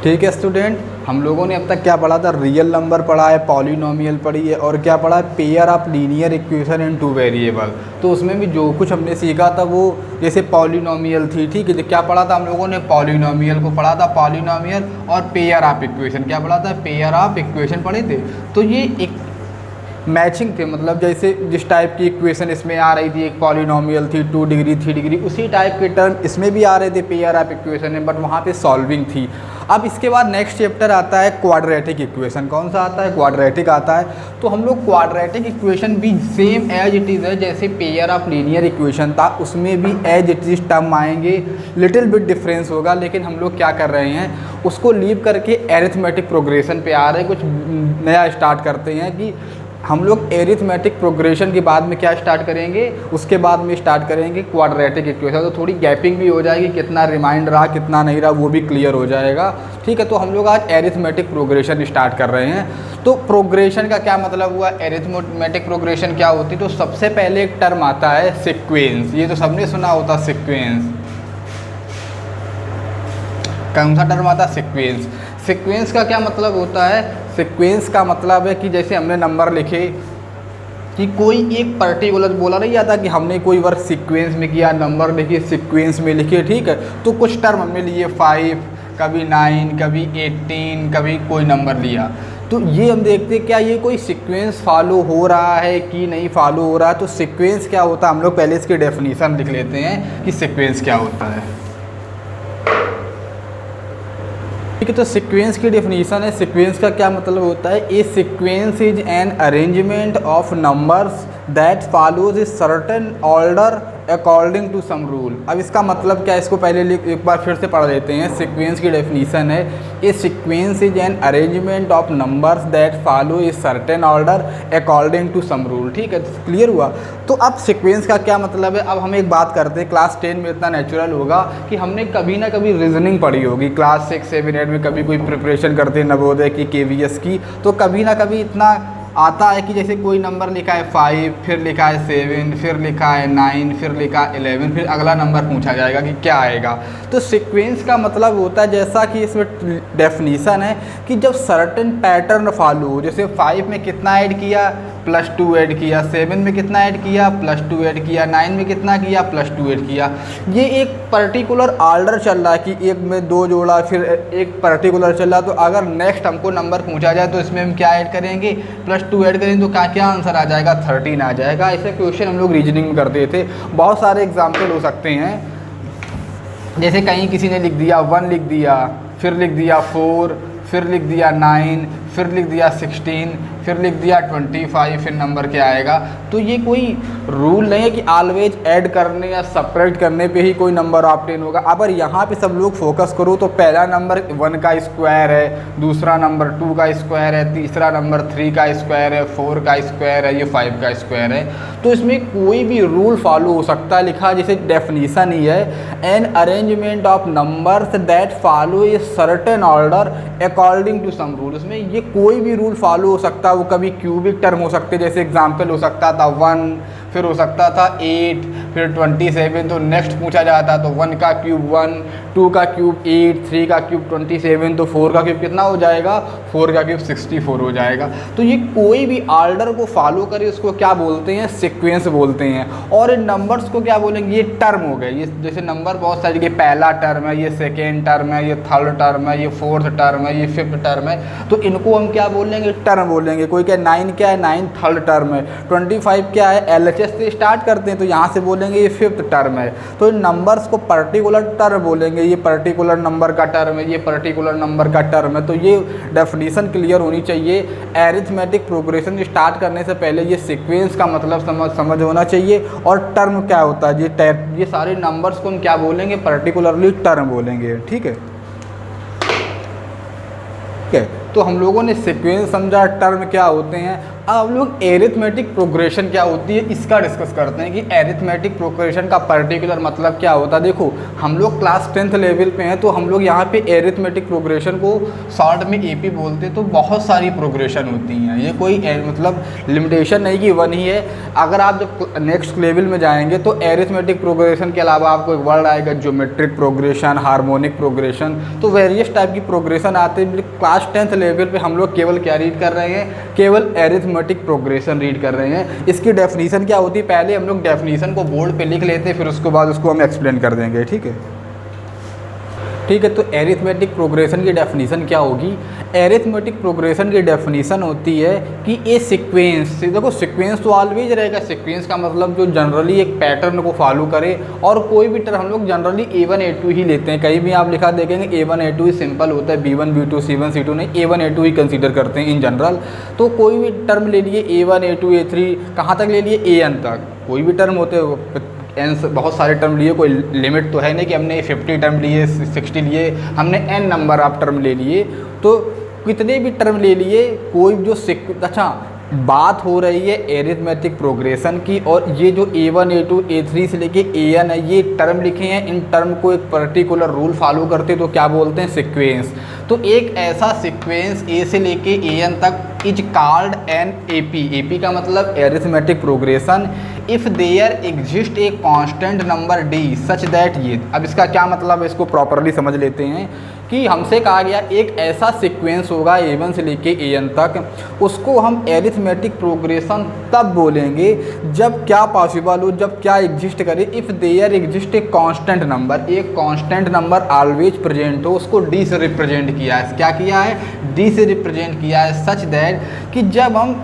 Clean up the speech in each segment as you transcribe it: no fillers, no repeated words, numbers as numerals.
ठीक है स्टूडेंट, हम लोगों ने अब तक क्या पढ़ा था? रियल नंबर पढ़ा है, पॉलिनोमियल पढ़ी है और क्या पढ़ा है? Pair of linear equation in two variable. तो उसमें भी जो कुछ हमने सीखा था वो जैसे पॉलिनोमियल थी, ठीक है। तो क्या पढ़ा था हम लोगों ने? पॉलिनोमियल को पढ़ा था, पॉलिनोमियल और पेयर ऑफ इक्वेशन। क्या पढ़ा था? पेयर ऑफ इक्वेशन पढ़े थे। तो ये एक मैचिंग थे, मतलब जैसे जिस टाइप की इक्वेशन इसमें आ रही थी, एक पॉलिनोमियल थी 2 डिग्री 3 डिग्री, उसी टाइप के टर्म इसमें भी आ रहे थे पेयर ऑफ इक्वेशन में, बट वहाँ पे सॉल्विंग थी। अब इसके बाद नेक्स्ट चैप्टर आता है क्वाड्रेटिक इक्वेशन। कौन सा आता है? क्वाड्रेटिक आता है। तो हम लोग क्वाड्रेटिक इक्वेशन भी सेम एज इट इज़ है, जैसे पेयर ऑफ लीनियर इक्वेशन था उसमें भी एज इट इज़ टर्म आएंगे, लिटिल बिट डिफरेंस होगा। लेकिन हम लोग क्या कर रहे हैं, उसको लीव करके एरिथमेटिक प्रोग्रेशन पे आ रहे हैं, कुछ नया स्टार्ट करते हैं कि हम लोग एरिथमेटिक प्रोग्रेशन के बाद में क्या स्टार्ट करेंगे, उसके बाद में स्टार्ट करेंगे क्वाड्रेटिक इक्वेशन। तो थोड़ी गैपिंग भी हो जाएगी, कितना रिमाइंड रहा कितना नहीं रहा वो भी क्लियर हो जाएगा, ठीक है। तो हम लोग आज एरिथमेटिक प्रोग्रेशन स्टार्ट कर रहे हैं। तो प्रोग्रेशन का क्या मतलब हुआ, एरिथमेटिक प्रोग्रेशन क्या होती है? तो सबसे पहले एक टर्म आता है सीक्वेंस। ये तो सबने सुना होता सीक्वेंस। कौन सा टर्म आता है? सीक्वेंस। सीक्वेंस का क्या मतलब होता है? सीक्वेंस का मतलब है कि जैसे हमने नंबर लिखे कि कोई एक पर्टिकुलर, बोला नहीं जाता कि हमने कोई वर्क सीक्वेंस में किया, नंबर लिखिए सीक्वेंस में लिखिए, ठीक है। तो कुछ टर्म हमने लिए 5, कभी 9, कभी 18, कभी कोई नंबर लिया। तो ये हम देखते हैं क्या ये कोई सीक्वेंस फॉलो हो रहा है कि नहीं फॉलो हो रहा है। तो सीक्वेंस क्या होता है, हम लोग पहले इसकी डेफिनेशन लिख लेते हैं कि सीक्वेंस क्या होता है, ठीक है। तो सीक्वेंस की डेफिनेशन है, सीक्वेंस का क्या मतलब होता है? A sequence is an arrangement of numbers that follows a certain order according to some rule. अब इसका मतलब क्या है, इसको पहले एक बार फिर से पढ़ लेते हैं। सीक्वेंस की डेफिनेशन है, a sequence is an arrangement of numbers that follow a certain order according to some rule, ठीक है। तो क्लियर हुआ। तो अब सीक्वेंस का क्या मतलब है, अब हम एक बात करते हैं। क्लास 10 में इतना नेचुरल होगा कि हमने कभी ना कभी रीजनिंग पढ़ी होगी, क्लास 6, 7, 8 में कभी कोई प्रिपरेशन करते हैं नवोदय की, KVS की, तो कभी ना कभी इतना आता है कि जैसे कोई नंबर लिखा है 5, फिर लिखा है 7, फिर लिखा है 9, फिर लिखा है 11, फिर अगला नंबर पूछा जाएगा कि क्या आएगा। तो सीक्वेंस का मतलब होता है, जैसा कि इसमें डेफिनेशन है, कि जब सर्टेन पैटर्न फॉलो हो, जैसे 5 में कितना ऐड किया, +2 ऐड किया, 7 में कितना ऐड किया, +2 ऐड किया, 9 में कितना किया, +2 ऐड किया। ये एक पर्टिकुलर ऑर्डर चल रहा है कि एक में 2 जोड़ा, फिर एक पर्टिकुलर चल रहा है। तो अगर नेक्स्ट हमको नंबर पूछा जाए तो इसमें हम क्या ऐड करेंगे, +2 ऐड करेंगे, तो क्या आंसर आ जाएगा, 13 आ जाएगा। ऐसे क्वेश्चन हम लोग रीजनिंग में करते थे। बहुत सारे एग्जाम्पल हो सकते हैं, जैसे कहीं किसी ने लिख दिया 1 लिख दिया, फिर लिख दिया 4, फिर लिख दिया 9, फिर लिख दिया 16, फिर लिख दिया 25, फिर नंबर क्या आएगा। तो ये कोई रूल नहीं है कि ऑलवेज ऐड करने या सब्ट्रैक्ट करने पे ही कोई नंबर ऑब्टेन होगा। अगर यहाँ पे सब लोग फोकस करो तो पहला नंबर 1 का स्क्वायर है, दूसरा नंबर 2 का स्क्वायर है, तीसरा नंबर 3 का स्क्वायर है, 4 का स्क्वायर है, ये 5 का स्क्वायर है। तो इसमें कोई भी रूल फॉलो हो सकता है। लिखा जैसे डेफिनेशन ही है, an arrangement of numbers that follow a certain order according to some rule. उसमें ये कोई भी रूल फॉलो हो सकता है। वो कभी क्यूबिक टर्म हो सकते, जैसे एग्जाम्पल हो सकता था 1, फिर हो सकता था 8, फिर 27। तो नेक्स्ट पूछा जाता तो 1 का क्यूब 1, 2 का क्यूब 8, 3 का क्यूब 27, तो 4 का क्यूब कितना हो जाएगा, 4 का क्यूब 64 हो जाएगा। तो ये कोई भी ऑर्डर को फॉलो करे उसको क्या बोलते हैं, सीक्वेंस बोलते हैं। और इन नंबर्स को क्या बोलेंगे, ये टर्म हो गए। ये जैसे नंबर बहुत सारे, ये पहला टर्म है, ये सेकेंड टर्म है, ये थर्ड टर्म है, ये फोर्थ टर्म है, ये फिफ्थ टर्म है। तो इनको हम क्या बोलेंगे, टर्म बोलेंगे। कोई क्या 9 क्या है, 9 थर्ड टर्म है। 25 क्या है, LHS से स्टार्ट करते हैं तो यहाँ से बोलेंगे ये फिफ्थ टर्म है। तो इन नंबर्स को पर्टिकुलर टर्म बोलेंगे। ये पर्टिकुलर नंबर का टर्म है, ये पर्टिकुलर नंबर का टर्म है। तो ये डेफिनेशन क्लियर होनी चाहिए। एरिथमेटिक प्रोग्रेशन स्टार्ट करने से पहले ये सीक्वेंस का मतलब समझ होना चाहिए। और टर्म क्या होता है, ये सारे नंबर्स को हम क्या बोलेंगे, पर्टिकुलरली टर्म बोलेंगे, ठीक है। तो हम लोगों ने सीक्वेंस समझा, टर्म क्या होते हैं। अब हम लोग एरिथमेटिक प्रोग्रेशन क्या होती है इसका डिस्कस करते हैं कि एरिथमेटिक प्रोग्रेशन का पर्टिकुलर मतलब क्या होता है। देखो हम लोग क्लास 10th लेवल पे हैं, तो हम लोग यहाँ पे एरिथमेटिक प्रोग्रेशन को शॉर्ट में एपी बोलते हैं। तो बहुत सारी प्रोग्रेशन होती हैं, ये कोई मतलब लिमिटेशन नहीं कि वन ही है। अगर आप जब नेक्स्ट लेवल में जाएंगे तो एरिथमेटिक प्रोग्रेशन के अलावा आपको एक वर्ड आएगा ज्योमेट्रिक प्रोग्रेशन, हार्मोनिक प्रोग्रेशन, तो वेरियस टाइप की प्रोग्रेशन आते हैं। क्लास 10th लेवल पे हम लोग केवल क्या रीड कर रहे हैं, केवल एरिथमेटिक प्रोग्रेशन रीड कर रहे हैं। इसकी डेफिनीशन क्या होती है, पहले हम लोग डेफिनीशन को बोर्ड पे लिख लेते हैं, फिर उसके बाद उसको हम एक्सप्लेन कर देंगे। ठीक है, ठीक है। तो एरिथमेटिक प्रोग्रेशन की डेफिनीशन क्या होगी। एरिथमेटिक प्रोग्रेशन की डेफिनीशन होती है कि ए सीक्वेंस, देखो सीक्वेंस तो ऑलवेज रहेगा। सीक्वेंस का मतलब जो जनरली एक पैटर्न को फॉलो करे, और कोई भी टर्म हम लोग जनरली A1 A2 ही लेते हैं। कहीं भी आप लिखा देखेंगे A1 A2 ही सिंपल होता है, B1 B2 C1 C2 नहीं, A1 A2 ही कंसीडर करते हैं इन जनरल। तो कोई भी टर्म ले लिए A1 A2 A3, कहाँ तक ले लिए AN तक, कोई भी टर्म होते हैं। एन बहुत सारे टर्म लिए, कोई लिमिट तो है नहीं कि हमने 50 टर्म लिए, 60 लिए, हमने एन नंबर ऑफ टर्म ले लिए। तो कितने भी टर्म ले लिए, कोई जो अच्छा बात हो रही है एरिथमेटिक प्रोग्रेशन की, और ये जो A1 A2 A3 से लेके AN है, ये टर्म लिखे हैं। इन टर्म को एक पर्टिकुलर रूल फॉलो करते तो क्या बोलते हैं, सीक्वेंस। तो एक ऐसा सीक्वेंस A से लेके AN तक is called an AP। AP का मतलब arithmetic progression if there exist a constant number D such that ये। अब इसका क्या मतलब है, इसको प्रॉपरली समझ लेते हैं कि हमसे कहा गया एक ऐसा सीक्वेंस होगा A1 से लेके AN तक, उसको हम एरिथमेटिक प्रोग्रेशन तब बोलेंगे जब क्या पॉसिबल हो, जब क्या एग्जिस्ट करे। If there exist a constant number, एक कांस्टेंट नंबर ऑलवेज प्रेजेंट हो, उसको D से रिप्रेजेंट किया है। क्या किया है, D से रिप्रेजेंट किया है। सच दैट कि जब हम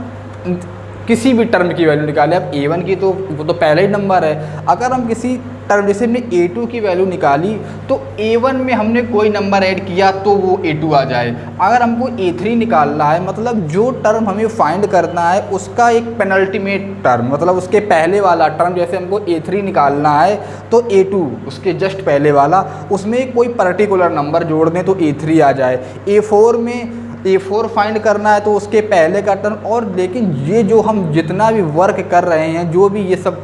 किसी भी टर्म की वैल्यू निकालें, अब A1 की तो वो तो पहला ही नंबर है। अगर हम किसी टर्म जैसे हमने A2 की वैल्यू निकाली, तो A1 में हमने कोई नंबर ऐड किया तो वो A2 आ जाए। अगर हमको A3 निकालना है, मतलब जो टर्म हमें फाइंड करना है उसका एक पेनल्टीमेट टर्म, मतलब उसके पहले वाला टर्म, जैसे हमको A3 निकालना है तो A2 उसके जस्ट पहले वाला, उसमें कोई पर्टिकुलर नंबर जोड़ दें तो A3 आ जाए। A4 फाइंड करना है तो उसके पहले का टर्म। और लेकिन ये जो हम जितना भी वर्क कर रहे हैं, जो भी ये सब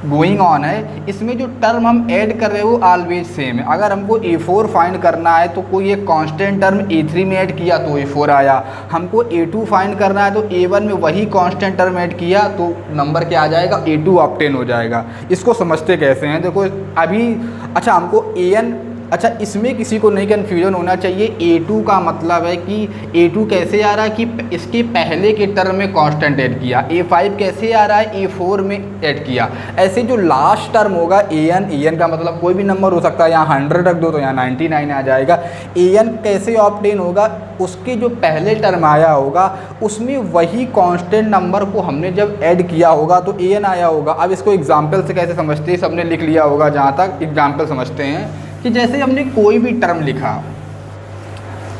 गोइंग ऑन है, इसमें जो टर्म हम ऐड कर रहे हैं वो ऑलवेज सेम है। अगर हमको A4 फाइंड करना है तो कोई एक कांस्टेंट टर्म A3 में ऐड किया तो A4 आया। हमको A2 फाइंड करना है तो A1 में वही कांस्टेंट टर्म ऐड किया तो नंबर क्या आ जाएगा, A2 ऑब्टेन हो जाएगा। इसको समझते कैसे हैं, देखो अभी अच्छा हमको AN, अच्छा इसमें किसी को नहीं कन्फ्यूजन होना चाहिए। A2 का मतलब है कि A2 कैसे आ रहा है कि इसके पहले के टर्म में कांस्टेंट ऐड किया। A5 कैसे आ रहा है, A4 में ऐड किया। ऐसे जो लास्ट टर्म होगा AN का मतलब कोई भी नंबर हो सकता है, यहाँ 100 रख दो तो यहाँ 99 आ जाएगा। AN कैसे ऑब्टेन होगा, उसके जो पहले टर्म आया होगा उसमें वही कांस्टेंट नंबर को हमने जब ऐड किया होगा तो AN आया होगा। अब इसको एग्जाम्पल से कैसे समझते हैं, सबने लिख लिया होगा, जहाँ तक एग्जाम्पल समझते हैं कि जैसे हमने कोई भी टर्म लिखा,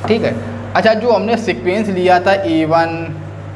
ठीक है। अच्छा जो हमने सीक्वेंस लिया था A1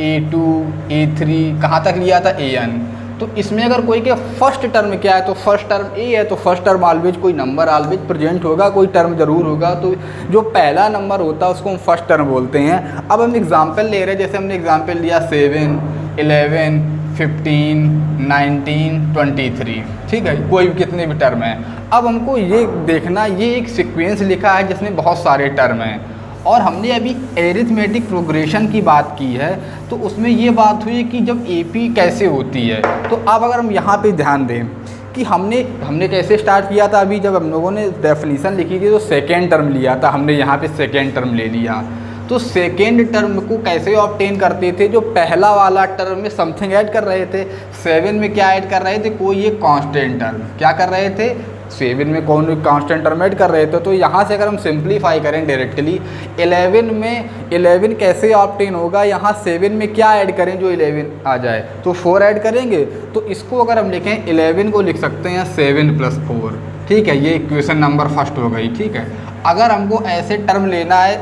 A2 A3 कहाँ तक लिया था AN, तो इसमें अगर कोई के फर्स्ट टर्म क्या है तो फर्स्ट टर्म A है, तो फर्स्ट टर्म ऑलवेज कोई नंबर ऑलवेज प्रेजेंट होगा, कोई टर्म जरूर होगा। तो जो पहला नंबर होता है उसको हम फर्स्ट टर्म बोलते हैं। अब हम एग्जाम्पल ले रहे हैं, जैसे हमने एग्जाम्पल लिया 7 11 15 19 23, ठीक है, कोई भी कितने भी टर्म हैं। अब हमको ये देखना, ये एक सीक्वेंस लिखा है जिसमें बहुत सारे टर्म हैं, और हमने अभी एरिथमेटिक प्रोग्रेशन की बात की है, तो उसमें ये बात हुई कि जब AP कैसे होती है। तो अब अगर हम यहाँ पे ध्यान दें कि हमने कैसे स्टार्ट किया था, अभी जब हम लोगों ने डेफिनीशन लिखी थी तो सेकेंड टर्म लिया था हमने, यहाँ पे सेकेंड टर्म ले लिया। तो सेकेंड टर्म को कैसे ऑब्टेन करते थे, जो पहला वाला टर्म में समथिंग ऐड कर रहे थे। 7 में क्या ऐड कर रहे थे, कोई एक कांस्टेंट टर्म, क्या कर रहे थे, 7 में कौन कांस्टेंट टर्म ऐड कर रहे थे। तो यहाँ से अगर हम सिंप्लीफाई करें डायरेक्टली, 11 कैसे ऑब्टेन होगा, यहाँ 7 में क्या ऐड करें जो 11 आ जाए, तो 4 ऐड करेंगे। तो इसको अगर हम लिखें 11 को लिख सकते हैं 7 + 4, ठीक है, ये इक्वेशन नंबर फर्स्ट हो गई। ठीक है, अगर हमको ऐसे टर्म लेना है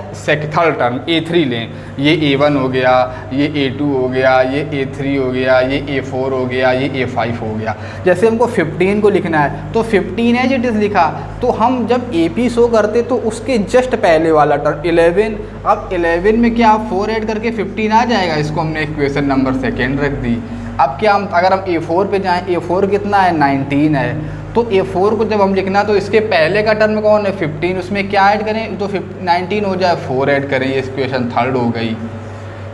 थर्ड टर्म A3 लें, ये A1 हो गया, ये A2 हो गया, ये A3 हो गया, ये A4 हो गया, ये A5 हो गया। जैसे हमको 15 को लिखना है तो 15 एज इट इज़ लिखा, तो हम जब AP शो करते तो उसके जस्ट पहले वाला टर्म 11, अब 11 में क्या 4 ऐड करके 15 आ जाएगा, इसको हमने इक्वेशन नंबर सेकेंड रख दी। अब क्या हम अगर हम A4 पे जाएँ, A4 कितना है 19 है, तो A4 को जब हम लिखना तो इसके पहले का टर्म कौन है 15, उसमें क्या ऐड करें तो 19 हो जाए, 4 ऐड करें, ये इक्वेशन थर्ड हो गई।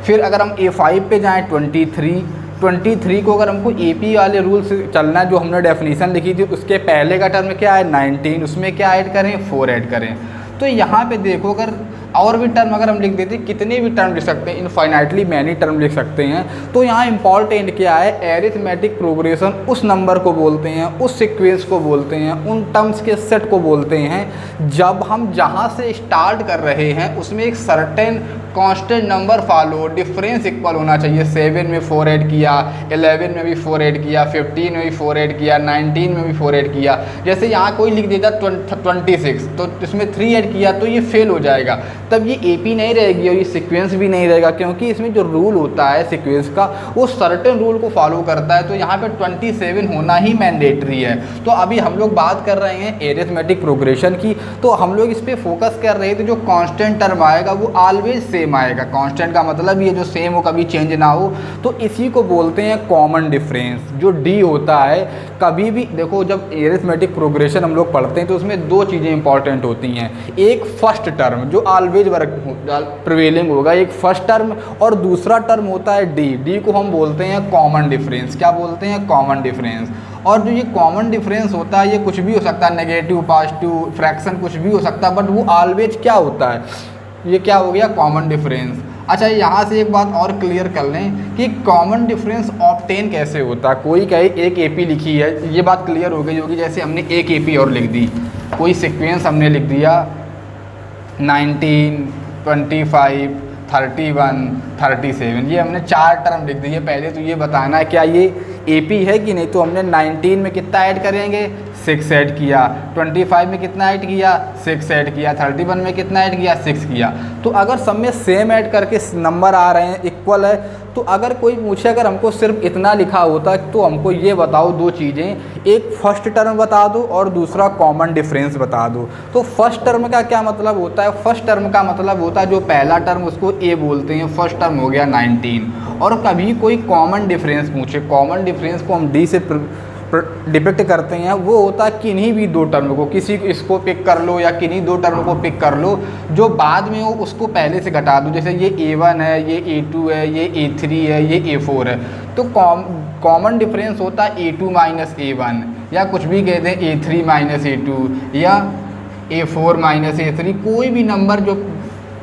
फिर अगर हम A5 पे जाएं 23 को अगर हमको AP वाले रूल से चलना है जो हमने डेफिनेशन लिखी थी, उसके पहले का टर्म क्या है 19, उसमें क्या ऐड करें 4 ऐड करें। तो यहाँ पे देखो अगर और भी टर्म अगर हम लिख देते, कितने भी टर्म लिख सकते हैं, इनफाइनाइटली मैनी टर्म लिख सकते हैं। तो यहाँ इंपॉर्टेंट क्या है, एरिथमेटिक प्रोग्रेशन उस नंबर को बोलते हैं, उस सीक्वेंस को बोलते हैं, उन टर्म्स के सेट को बोलते हैं जब हम जहाँ से स्टार्ट कर रहे हैं उसमें एक certain constant number follow, difference equal होना चाहिए। 7 में 4 ऐड किया, 11 में भी 4 ऐड किया, 15 में भी 4 ऐड किया, 19 में भी 4 ऐड किया। जैसे यहाँ कोई लिख देता 26 तो इसमें 3 ऐड किया तो ये फेल हो जाएगा, तब ये AP नहीं रहेगी और ये सीक्वेंस भी नहीं रहेगा, क्योंकि इसमें जो रूल होता है सीक्वेंस का वो सर्टेन रूल को फॉलो करता है। तो यहाँ पे 27 होना ही मैंडेटरी है। तो अभी हम लोग बात कर रहे हैं एरिथमेटिक प्रोग्रेशन की, तो हम लोग इस पर फोकस कर रहे थे। जो कांस्टेंट टर्म आएगा वो ऑलवेज सेम आएगा। कांस्टेंट का मतलब ये जो सेम हो, कभी चेंज ना हो, तो इसी को बोलते हैं कॉमन डिफरेंस। जो D होता है कभी भी देखो, जब एरिथमेटिक प्रोग्रेशन हम लोग पढ़ते हैं तो उसमें दो चीज़ें इंपॉर्टेंट होती हैं। एक फर्स्ट टर्म जो ऑलवेज प्रिवेलिंग होगा, एक फर्स्ट टर्म, और दूसरा टर्म होता है D को हम बोलते हैं कॉमन डिफरेंस। क्या बोलते हैं? Common difference. और जो ये कॉमन डिफरेंस होता है ये कुछ भी हो सकता है, नेगेटिव, पॉजिटिव, फ्रैक्शन, कुछ भी हो सकता है, बट वो ऑलवेज क्या होता है, ये क्या हो गया कॉमन डिफरेंस। अच्छा, यहाँ से एक बात और क्लियर कर लें कि कॉमन डिफरेंस ऑब्टेन कैसे होता है। कोई कहे एक AP लिखी है, ये बात क्लियर हो गई होगी। जैसे हमने एक AP और लिख दी, कोई सीक्वेंस हमने लिख दिया 19, 25, 31, 37, ये हमने 4 टर्म लिख दिए। पहले तो ये बताना है क्या ये AP है कि नहीं। तो हमने 19 में कितना ऐड करेंगे 6 ऐड किया, 25 में कितना ऐड किया 6 ऐड किया, 31 में कितना ऐड किया 6 किया। तो अगर सब में सेम ऐड करके नंबर आ रहे हैं, इक्वल है, तो अगर कोई पूछे अगर हमको सिर्फ इतना लिखा होता तो हमको ये बताओ दो चीज़ें, एक फर्स्ट टर्म बता दो और दूसरा कॉमन डिफरेंस बता दो। तो फर्स्ट टर्म का क्या मतलब होता है? फर्स्ट टर्म का मतलब होता है जो पहला टर्म उसको A बोलते हैं, फर्स्ट टर्म हो गया 19। और कभी कोई कॉमन डिफरेंस पूछे, कॉमन डिफरेंस को हम D से डिपिक्ट करते हैं, वो होता है किन्हीं भी दो टर्म को, किसी इसको पिक कर लो या किन्हीं दो टर्म को पिक कर लो जो बाद में हो उसको पहले से घटा दो। जैसे ये A1 है, ये A2 है, ये A3 है, ये A4 है। तो कॉमन डिफरेंस होता है A2 माइनस A1, या कुछ भी कह दें A3 माइनस A2 या A4 माइनस A3। कोई भी नंबर जो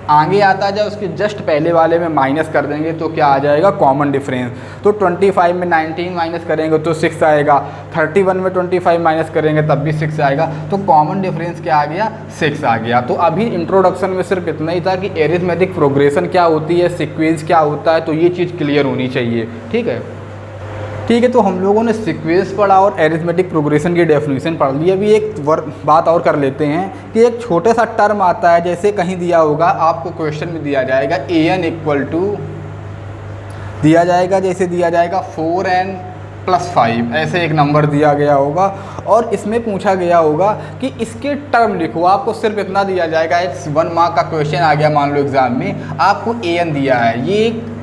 आगे आता जाए उसके जस्ट पहले वाले में माइनस कर देंगे तो क्या आ जाएगा कॉमन डिफरेंस। तो 25 में 19 माइनस करेंगे तो 6 आएगा, 31 में 25 माइनस करेंगे तब भी 6 आएगा। तो कॉमन डिफरेंस क्या आ गया 6 आ गया। तो अभी इंट्रोडक्शन में सिर्फ इतना ही था कि एरिथमेटिक प्रोग्रेशन क्या होती है, सीक्वेंस क्या होता है, तो ये चीज़ क्लियर होनी चाहिए। ठीक है, तो हम लोगों ने सीक्वेंस पढ़ा और एरिथमेटिक प्रोग्रेशन की डेफिनेशन पढ़ ली। अभी एक बात और कर लेते हैं कि एक छोटा सा टर्म आता है, जैसे कहीं दिया होगा आपको क्वेश्चन में दिया जाएगा an इक्वल टू दिया जाएगा, जैसे दिया जाएगा 4n + 5, ऐसे एक नंबर दिया गया होगा और इसमें पूछा गया होगा कि इसके टर्म लिखो। आपको सिर्फ इतना दिया जाएगा, एक 1 मार्क का क्वेश्चन आ गया मान लो एग्जाम में, आपको an दिया है, ये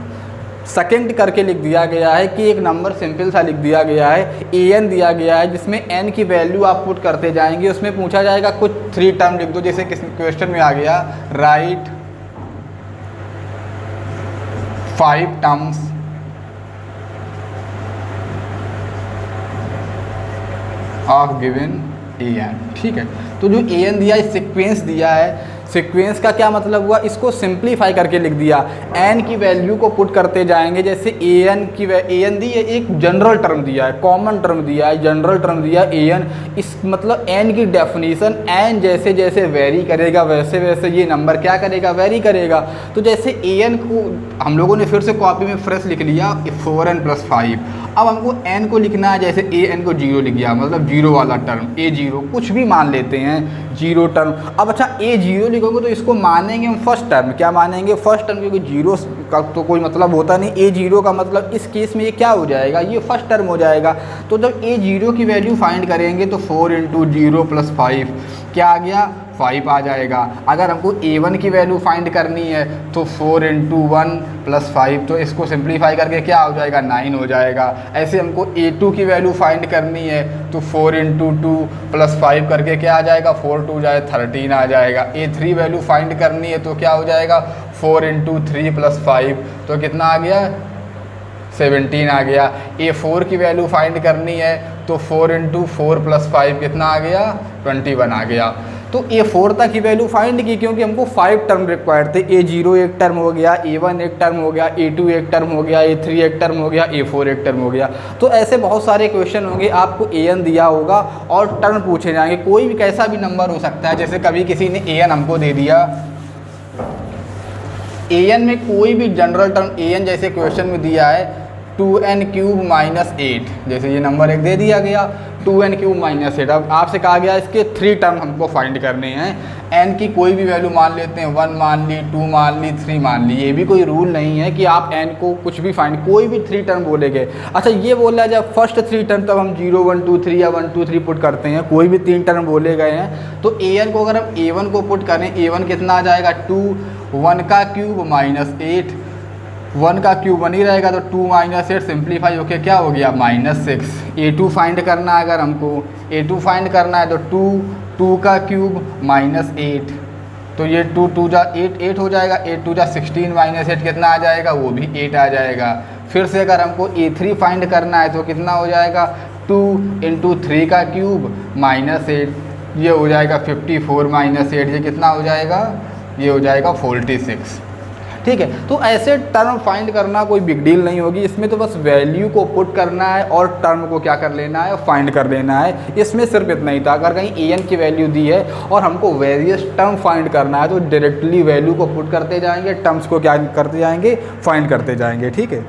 सेकंड करके लिख दिया गया है कि एक नंबर सिंपल सा लिख दिया गया है, an दिया गया है जिसमें n की वैल्यू आप पुट करते जाएंगे। उसमें पूछा जाएगा कुछ 3 टर्म लिख दो, जैसे किस क्वेश्चन में आ गया right 5 terms of given an। ठीक है, तो जो an दिया है सीक्वेंस दिया है, सीक्वेंस का क्या मतलब हुआ, इसको सिंप्लीफाई करके लिख दिया। एन की वैल्यू को पुट करते जाएंगे, जैसे ए एन दी है, एक जनरल टर्म दिया है, कॉमन टर्म दिया है, जनरल टर्म दिया है ए एन। इस मतलब एन की डेफिनेशन, एन जैसे जैसे वेरी करेगा वैसे वैसे ये नंबर क्या करेगा, वेरी करेगा। तो जैसे ए एन को हम लोगों ने फिर से कॉपी में फ्रेश लिख लिया 4n+5। अब हमको n को लिखना है, जैसे ए एन को 0 लिख दिया, मतलब 0 वाला टर्म, a0 कुछ भी मान लेते हैं, 0 टर्म। अब अच्छा a0 लिखोगे तो इसको मानेंगे हम फर्स्ट टर्म, क्या मानेंगे, फर्स्ट टर्म, क्योंकि 0 का तो कोई मतलब होता नहीं। a0 का मतलब इस केस में ये क्या हो जाएगा, ये फर्स्ट टर्म हो जाएगा। तो जब a0 की वैल्यू फाइंड करेंगे तो 4 × 0 + 5 क्या आ गया, 5 आ जाएगा। अगर हमको a1 की वैल्यू फाइंड करनी है तो 4 × 1 + 5, तो इसको सिंप्लीफाई करके क्या हो जाएगा, 9 हो जाएगा। ऐसे हमको a2 की वैल्यू फाइंड करनी है तो 4 × 2 + 5 करके क्या आ जाएगा, 4 2 जाए 13 आ जाएगा। a3 वैल्यू फाइंड करनी है तो क्या हो जाएगा, 4 × 3 + 5, तो कितना आ गया, 17 आ गया। a4 की वैल्यू फाइंड करनी है तो 4 × 4 + 5 कितना आ गया, 21 आ गया। तो a4 तक की वैल्यू फाइंड की, क्योंकि हमको 5 टर्म रिक्वायर्ड थे। a0 एक टर्म हो गया, a1 एक टर्म हो गया, a2 एक टर्म हो गया, a3 एक टर्म हो गया, a4 एक टर्म हो गया। तो ऐसे बहुत सारे क्वेश्चन होंगे, आपको an दिया होगा और टर्म पूछे जाएंगे। कोई भी कैसा भी नंबर हो सकता है, जैसे कभी किसी ने an हमको दे दिया, an में कोई भी जनरल टर्म an जैसे क्वेश्चन में दिया है 2n³ - 8, जैसे ये नंबर एक दे दिया गया 2n³ - 8। अब आपसे कहा गया इसके 3 टर्म हमको फाइंड करने हैं। n की कोई भी वैल्यू मान लेते हैं, 1 मान ली, 2 मान ली, 3 मान ली। ये भी कोई रूल नहीं है कि आप n को कुछ भी फाइंड, कोई भी 3 टर्म बोलेंगे। अच्छा ये बोला जब फर्स्ट 3 टर्म तब हम 0 1 2 3 या 1 2 3 पुट करते हैं, कोई भी 3 टर्म बोले गए हैं। तो an को अगर हम a1 को पुट करें, a1 कितना आ जाएगा, 2, 1³ - 8, 1 का क्यूब 1 ही रहेगा, तो 2 - 8 सिंप्लीफाई होके क्या हो गया, -6। a2 फाइंड करना है, अगर हमको a2 फाइंड करना है तो 2 का क्यूब -8, तो ये 2 2 जा 8 हो जाएगा, 8 2 जा 16 -8 कितना आ जाएगा, वो भी 8 आ जाएगा। फिर से अगर हमको a3 फाइंड करना है तो कितना हो जाएगा, 2 × 3 का क्यूब -8, ये हो जाएगा 54 - 8, ये कितना हो जाएगा, ये हो जाएगा 46। ठीक है, तो ऐसे टर्म फाइंड करना कोई बिग डील नहीं होगी, इसमें तो बस वैल्यू को पुट करना है और टर्म को क्या कर लेना है, फाइंड कर लेना है। इसमें सिर्फ इतना ही था। अगर कहीं an की वैल्यू दी है और हमको वेरियस टर्म फाइंड करना है तो डायरेक्टली वैल्यू को पुट करते जाएंगे, टर्म्स को क्या करते जाएंगे, फाइंड करते जाएंगे। ठीक है।